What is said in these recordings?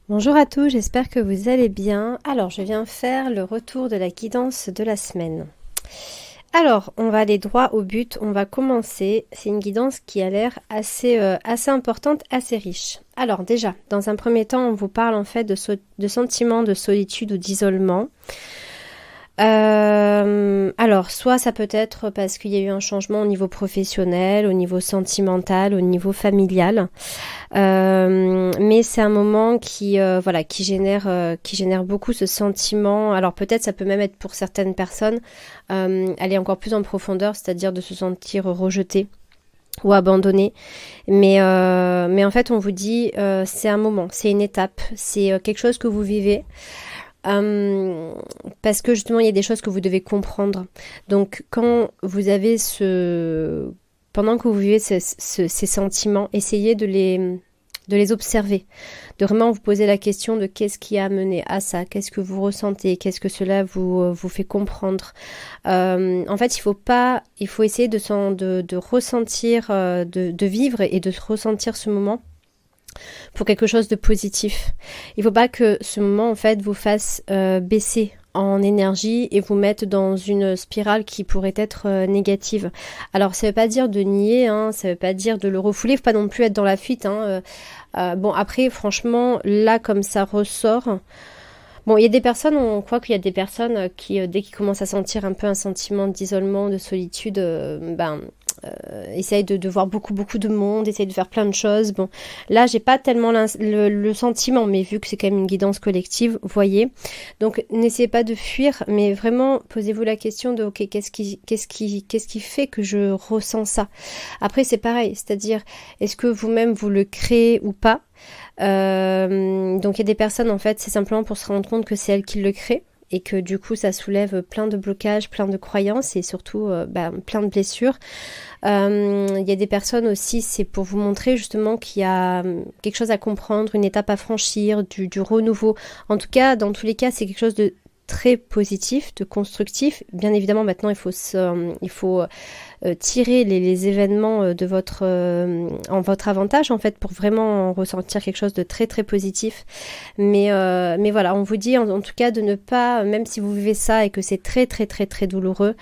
Bonjour à tous, j'espère que vous allez bien. Alors, je viens faire le retour de la guidance de la semaine. Alors, on va aller droit au but, on va commencer. C'est une guidance qui a l'air assez importante, assez riche. Alors déjà, dans un premier temps, on vous parle en fait de sentiments de solitude ou d'isolement. Alors, soit ça peut être parce qu'il y a eu un changement au niveau professionnel, au niveau sentimental, au niveau familial. Mais c'est un moment qui génère beaucoup ce sentiment. Alors peut-être ça peut même être pour certaines personnes aller encore plus en profondeur, c'est-à-dire de se sentir rejeté ou abandonné. Mais en fait, on vous dit c'est un moment, c'est une étape, c'est quelque chose que vous vivez. Euh, Parce que justement, il y a des choses que vous devez comprendre. Donc, quand vous avez pendant que vous vivez ces sentiments, essayez de les observer, de vraiment vous poser la question de qu'est-ce qui a mené à ça, qu'est-ce que vous ressentez, qu'est-ce que cela vous fait comprendre. En fait, il faut essayer de ressentir, de vivre et de ressentir ce moment pour quelque chose de positif. Il ne faut pas que ce moment en fait vous fasse baisser en énergie et vous mette dans une spirale qui pourrait être négative. Alors ça ne veut pas dire de nier, hein, ça ne veut pas dire de le refouler, il ne faut pas non plus être dans la fuite. Bon après franchement là comme ça ressort. Bon, il y a des personnes, on croit qu'il y a des personnes qui, dès qu'ils commencent à sentir un peu un sentiment d'isolement, de solitude, essayent de voir beaucoup de monde, essayent de faire plein de choses. Bon, là, j'ai pas tellement le sentiment, mais vu que c'est quand même une guidance collective, voyez. Donc, n'essayez pas de fuir, mais vraiment, posez-vous la question de, ok, qu'est-ce qui fait que je ressens ça? Après, c'est pareil, c'est-à-dire, est-ce que vous-même vous le créez ou pas? Donc il y a des personnes en fait c'est simplement pour se rendre compte que c'est elles qui le créent et que du coup ça soulève plein de blocages, plein de croyances et surtout plein de blessures. Il y a des personnes aussi c'est pour vous montrer justement qu'il y a quelque chose à comprendre, une étape à franchir, du renouveau. En tout cas dans tous les cas c'est quelque chose de très positif, de constructif. Bien évidemment maintenant il faut tirer les événements en votre avantage en fait pour vraiment ressentir quelque chose de très positif. Mais voilà, on vous dit en tout cas de ne pas, même si vous vivez ça et que c'est très douloureux,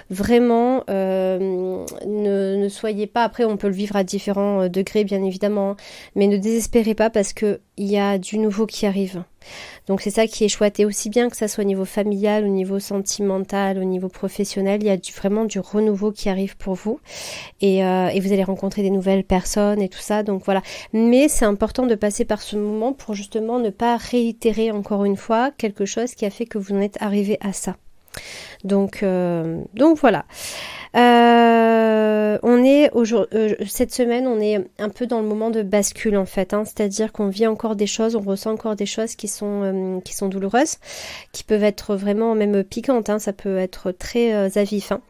vraiment ne soyez pas. Après, on peut le vivre à différents degrés bien évidemment, mais ne désespérez pas parce que il y a du nouveau qui arrive. Donc c'est ça qui est chouette et aussi bien que ça soit au niveau familial, au niveau sentimental, au niveau professionnel, il y a vraiment du renouveau qui arrive pour vous et vous allez rencontrer des nouvelles personnes et tout ça, donc voilà. Mais c'est important de passer par ce moment pour justement ne pas réitérer encore une fois quelque chose qui a fait que vous en êtes arrivé à ça. Donc voilà. Cette semaine, on est un peu dans le moment de bascule en fait, hein, c'est-à-dire qu'on vit encore des choses, on ressent encore des choses qui sont douloureuses, qui peuvent être vraiment même piquantes, hein, ça peut être très à vif. Hein.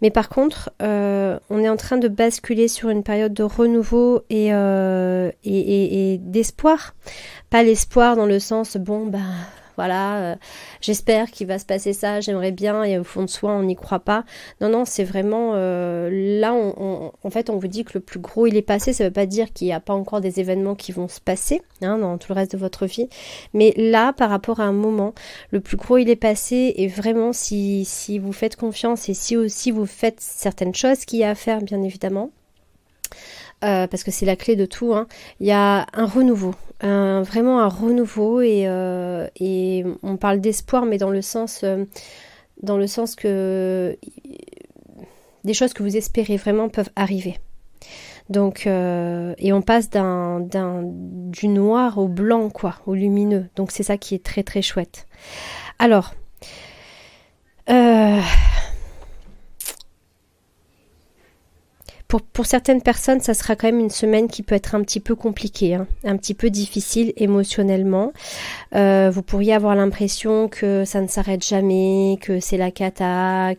Mais par contre, on est en train de basculer sur une période de renouveau et d'espoir. Pas l'espoir dans le sens, bon, bah voilà, j'espère qu'il va se passer ça, j'aimerais bien, et au fond de soi, on n'y croit pas. Non, c'est vraiment, là, en fait, on vous dit que le plus gros, il est passé, ça veut pas dire qu'il n'y a pas encore des événements qui vont se passer, hein, dans tout le reste de votre vie, mais là, par rapport à un moment, le plus gros, il est passé, et vraiment, si vous faites confiance, et si aussi vous faites certaines choses qu'il y a à faire, bien évidemment, parce que c'est la clé de tout, hein. Il y a un renouveau, vraiment un renouveau et on parle d'espoir, mais dans le sens que des choses que vous espérez vraiment peuvent arriver. Donc, et on passe du noir au blanc, quoi, au lumineux. Donc c'est ça qui est très chouette. Alors, euh, pour certaines personnes, ça sera quand même une semaine qui peut être un petit peu compliquée, hein, un petit peu difficile émotionnellement. Vous pourriez avoir l'impression que ça ne s'arrête jamais, que c'est la cata,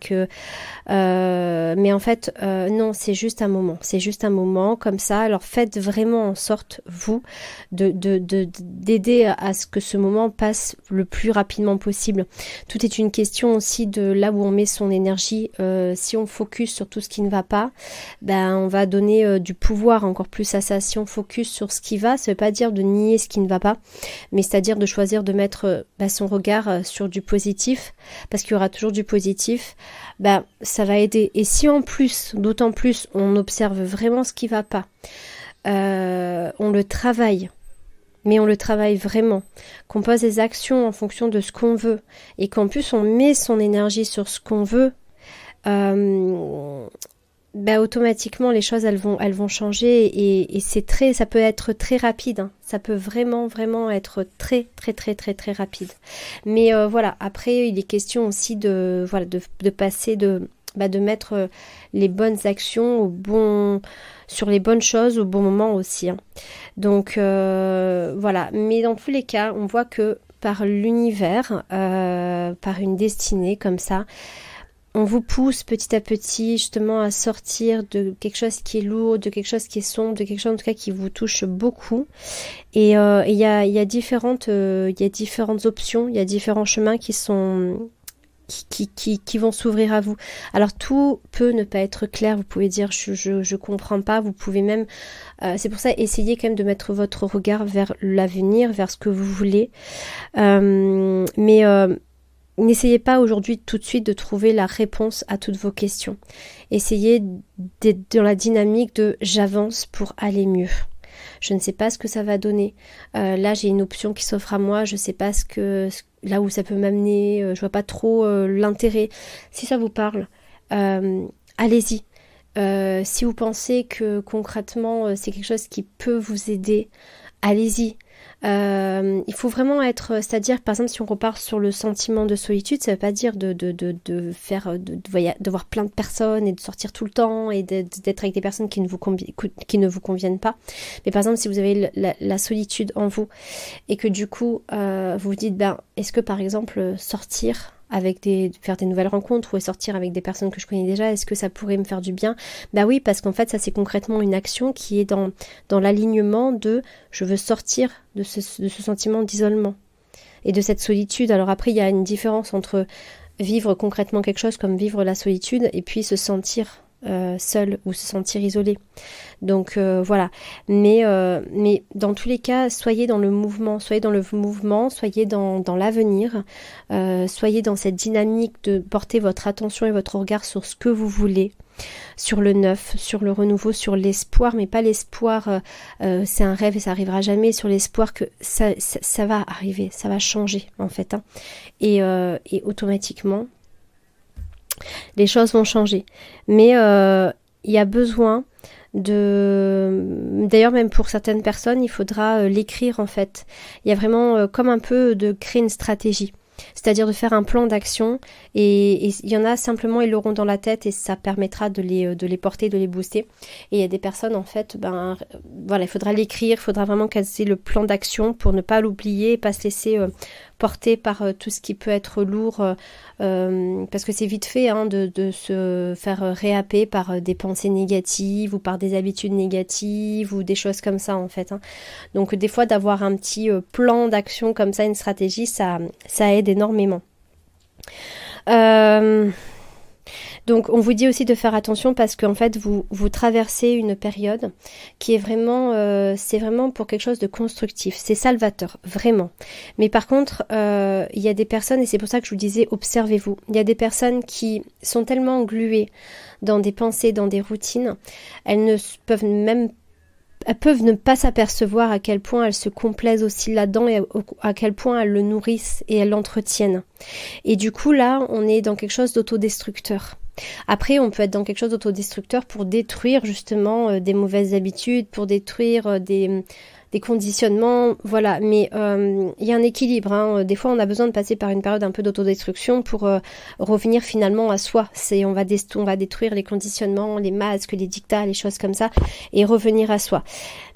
mais en fait, non, c'est juste un moment comme ça. Alors faites vraiment en sorte, vous, d'aider à ce que ce moment passe le plus rapidement possible. Tout est une question aussi de là où on met son énergie. Si on focus sur tout ce qui ne va pas, ben on va donner du pouvoir encore plus à ça. Si on focus sur ce qui va, ça veut pas dire de nier ce qui ne va pas, mais c'est-à-dire de choisir de mettre son regard sur du positif, parce qu'il y aura toujours du positif, ça va aider. Et si en plus, d'autant plus, on observe vraiment ce qui va pas, on le travaille, mais on le travaille vraiment, qu'on pose des actions en fonction de ce qu'on veut, et qu'en plus on met son énergie sur ce qu'on veut, automatiquement les choses elles vont changer, et ça peut être très rapide, hein. Ça peut vraiment être très très rapide. Mais voilà, après il est question aussi de passer de mettre les bonnes actions sur les bonnes choses au bon moment aussi, hein. Donc voilà, mais dans tous les cas, on voit que par l'univers, par une destinée comme ça, on vous pousse petit à petit justement à sortir de quelque chose qui est lourd, de quelque chose qui est sombre, de quelque chose en tout cas qui vous touche beaucoup. Et il y a différentes options, il y a différents chemins qui vont s'ouvrir à vous. Alors tout peut ne pas être clair, vous pouvez dire je comprends pas, vous pouvez même, c'est pour ça essayez quand même de mettre votre regard vers l'avenir, vers ce que vous voulez, mais n'essayez pas aujourd'hui tout de suite de trouver la réponse à toutes vos questions. Essayez d'être dans la dynamique de j'avance pour aller mieux. Je ne sais pas ce que ça va donner. Là, j'ai une option qui s'offre à moi. Je ne sais pas là où ça peut m'amener. Je vois pas trop l'intérêt. Si ça vous parle, allez-y. Si vous pensez que concrètement, c'est quelque chose qui peut vous aider, allez-y. Il faut vraiment être, c'est-à-dire par exemple si on repart sur le sentiment de solitude, ça veut pas dire de voir plein de personnes et de sortir tout le temps et d'être avec des personnes qui ne vous conviennent pas. Mais par exemple si vous avez la solitude en vous et que du coup vous vous dites est-ce que par exemple sortir faire des nouvelles rencontres ou sortir avec des personnes que je connais déjà, est-ce que ça pourrait me faire du bien? Oui, parce qu'en fait ça c'est concrètement une action qui est dans l'alignement de je veux sortir de ce sentiment d'isolement et de cette solitude. Alors après il y a une différence entre vivre concrètement quelque chose comme vivre la solitude et puis se sentir seul ou se sentir isolé. Donc voilà, mais dans tous les cas, soyez dans le mouvement, soyez dans l'avenir, soyez dans cette dynamique de porter votre attention et votre regard sur ce que vous voulez, sur le neuf, sur le renouveau, sur l'espoir, mais pas l'espoir, c'est un rêve et ça arrivera jamais, sur l'espoir que ça va arriver, ça va changer en fait, hein. Et automatiquement, les choses vont changer. Mais il y a besoin d'ailleurs même pour certaines personnes, il faudra l'écrire en fait. Il y a vraiment comme un peu de créer une stratégie. C'est-à-dire de faire un plan d'action et il y en a simplement ils l'auront dans la tête et ça permettra de les porter, de les booster. Et il y a des personnes en fait, il faudra l'écrire, il faudra vraiment casser le plan d'action pour ne pas l'oublier et pas se laisser porter par tout ce qui peut être lourd parce que c'est vite fait de se faire réhapper par des pensées négatives ou par des habitudes négatives ou des choses comme ça en fait, hein. Donc des fois d'avoir un petit plan d'action comme ça, une stratégie, ça aide énormément. Donc on vous dit aussi de faire attention parce qu'en fait vous traversez une période qui est vraiment c'est vraiment pour quelque chose de constructif, c'est salvateur, vraiment. Mais par contre il y a des personnes, et c'est pour ça que je vous disais observez-vous, il y a des personnes qui sont tellement engluées dans des pensées, dans des routines, elles peuvent ne pas s'apercevoir à quel point elles se complaisent aussi là-dedans et à quel point elles le nourrissent et elles l'entretiennent. Et du coup là on est dans quelque chose d'autodestructeur. Après, on peut être dans quelque chose d'autodestructeur pour détruire justement des mauvaises habitudes, pour détruire des conditionnements, voilà. Mais il y a un équilibre, hein. Des fois, on a besoin de passer par une période un peu d'autodestruction pour revenir finalement à soi. On va détruire les conditionnements, les masques, les dictats, les choses comme ça, et revenir à soi.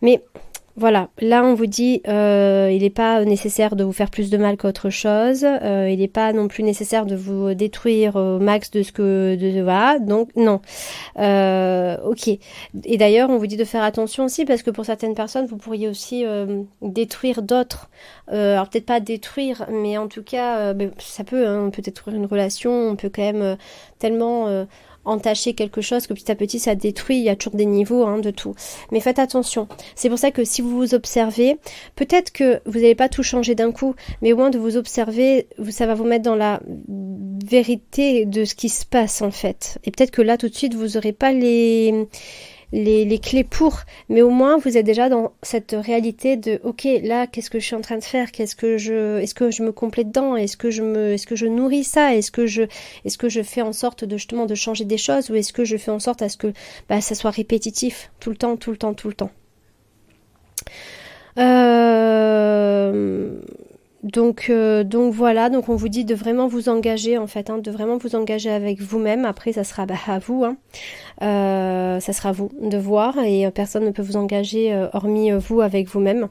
Mais voilà, là on vous dit il n'est pas nécessaire de vous faire plus de mal qu'autre chose, il n'est pas non plus nécessaire de vous détruire au max voilà, donc non. Ok. Et d'ailleurs on vous dit de faire attention aussi parce que pour certaines personnes vous pourriez aussi détruire d'autres. Alors peut-être pas détruire, mais en tout cas ça peut, hein, on peut détruire une relation, on peut quand même tellement entacher quelque chose, que petit à petit ça détruit, il y a toujours des niveaux hein, de tout. Mais faites attention. C'est pour ça que si vous vous observez, peut-être que vous n'allez pas tout changer d'un coup, mais au moins de vous observer, ça va vous mettre dans la vérité de ce qui se passe en fait. Et peut-être que là tout de suite vous n'aurez pas les clés pour, mais au moins vous êtes déjà dans cette réalité de ok, là qu'est-ce que je suis en train de faire, est-ce que je me complète dedans, est-ce que je nourris ça, est-ce que je fais en sorte de justement de changer des choses, ou est-ce que je fais en sorte à ce que ça soit répétitif tout le temps. Donc voilà, donc on vous dit de vraiment vous engager en fait, hein, de vraiment vous engager avec vous-même. Après ça sera à vous, hein. Ça sera à vous de voir, et personne ne peut vous engager hormis vous avec vous-même.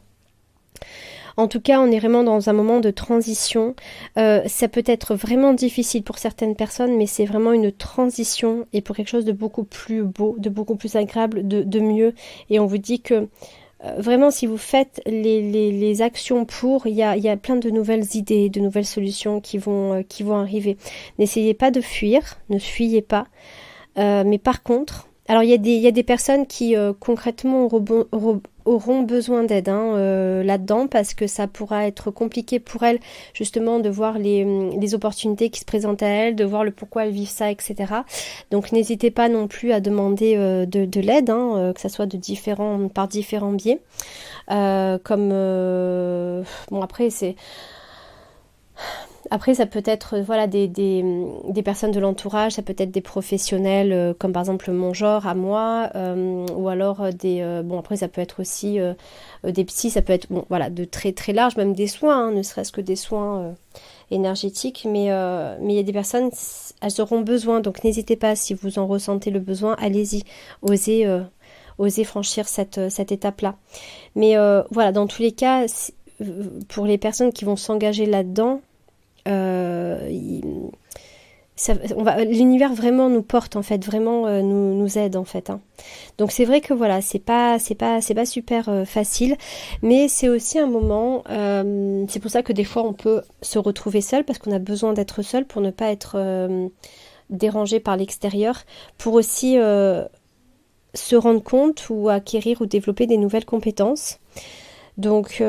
En tout cas, on est vraiment dans un moment de transition. Ça peut être vraiment difficile pour certaines personnes, mais c'est vraiment une transition et pour quelque chose de beaucoup plus beau, de beaucoup plus agréable, de mieux. Et on vous dit que vraiment, si vous faites les actions pour, il y a plein de nouvelles idées, de nouvelles solutions qui vont arriver. N'essayez pas de fuir, ne fuyez pas. Mais par contre, alors il y a des personnes qui concrètement auront besoin d'aide là-dedans, parce que ça pourra être compliqué pour elles justement de voir les opportunités qui se présentent à elles, de voir le pourquoi elles vivent ça, etc. Donc n'hésitez pas non plus à demander de l'aide, que ça soit par différents biais. Bon après, ça peut être voilà des personnes de l'entourage, ça peut être des professionnels comme par exemple mon genre à moi, ou alors bon après ça peut être aussi des psys, ça peut être bon voilà de très très large, même des soins, hein, ne serait-ce que des soins énergétiques, mais il y a des personnes, elles auront besoin, donc n'hésitez pas, si vous en ressentez le besoin, allez-y, osez franchir cette étape-là. Mais voilà, dans tous les cas, pour les personnes qui vont s'engager là-dedans, l'univers vraiment nous porte en fait, vraiment nous aide en fait, hein. Donc c'est vrai que voilà, c'est pas super facile, mais c'est aussi un moment, c'est pour ça que des fois on peut se retrouver seul, parce qu'on a besoin d'être seul pour ne pas être dérangé par l'extérieur, pour aussi se rendre compte ou acquérir ou développer des nouvelles compétences. Donc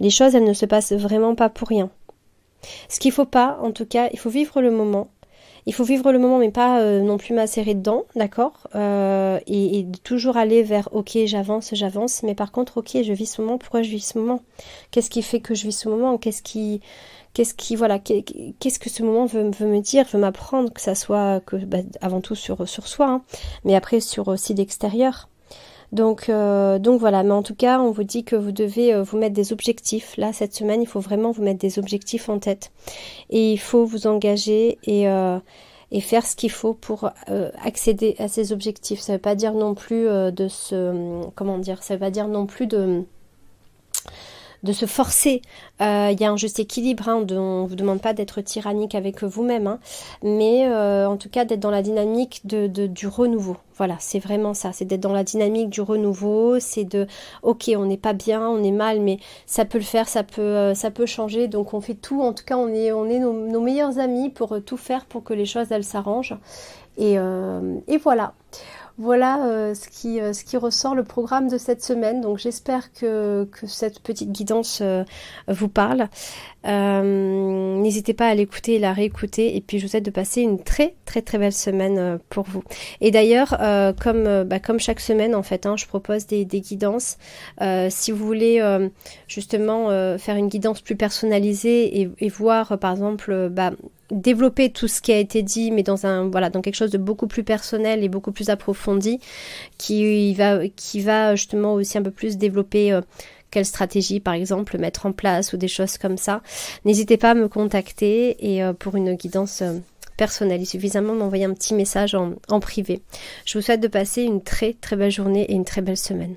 les choses, elles ne se passent vraiment pas pour rien. Ce qu'il faut pas, en tout cas, il faut vivre le moment. Il faut vivre le moment, mais pas non plus macérer dedans, d'accord, et toujours aller vers ok, j'avance, mais par contre, ok, je vis ce moment, pourquoi je vis ce moment? Qu'est-ce qui fait que je vis ce moment? Qu'est-ce que ce moment veut me dire, veut m'apprendre, que ça soit avant tout sur soi, hein, mais après sur aussi l'extérieur. Donc voilà, mais en tout cas, on vous dit que vous devez vous mettre des objectifs. Là, cette semaine, il faut vraiment vous mettre des objectifs en tête. Et il faut vous engager et faire ce qu'il faut pour accéder à ces objectifs. Ça ne veut pas dire non plus ça veut pas dire non plus de se forcer. Il y a un juste équilibre, hein, on ne vous demande pas d'être tyrannique avec vous-même, hein, mais en tout cas d'être dans la dynamique du renouveau. Voilà, c'est vraiment ça, c'est d'être dans la dynamique du renouveau, c'est ok, on n'est pas bien, on est mal, mais ça peut le faire, ça peut changer, donc on fait tout, en tout cas on est nos meilleurs amis pour tout faire pour que les choses elles s'arrangent, et voilà. Voilà ce qui ressort, le programme de cette semaine. Donc j'espère que cette petite guidance vous parle. N'hésitez pas à l'écouter et la réécouter. Et puis je vous souhaite de passer une très très très belle semaine pour vous. Et d'ailleurs, comme chaque semaine en fait, hein, je propose des guidances. Si vous voulez justement faire une guidance plus personnalisée et voir par exemple développer tout ce qui a été dit, mais dans quelque chose de beaucoup plus personnel et beaucoup plus approfondi, qui va justement aussi un peu plus développer quelle stratégie par exemple mettre en place ou des choses comme ça. N'hésitez pas à me contacter et pour une guidance personnelle, il suffit seulement de m'envoyer un petit message en privé. Je vous souhaite de passer une très très belle journée et une très belle semaine.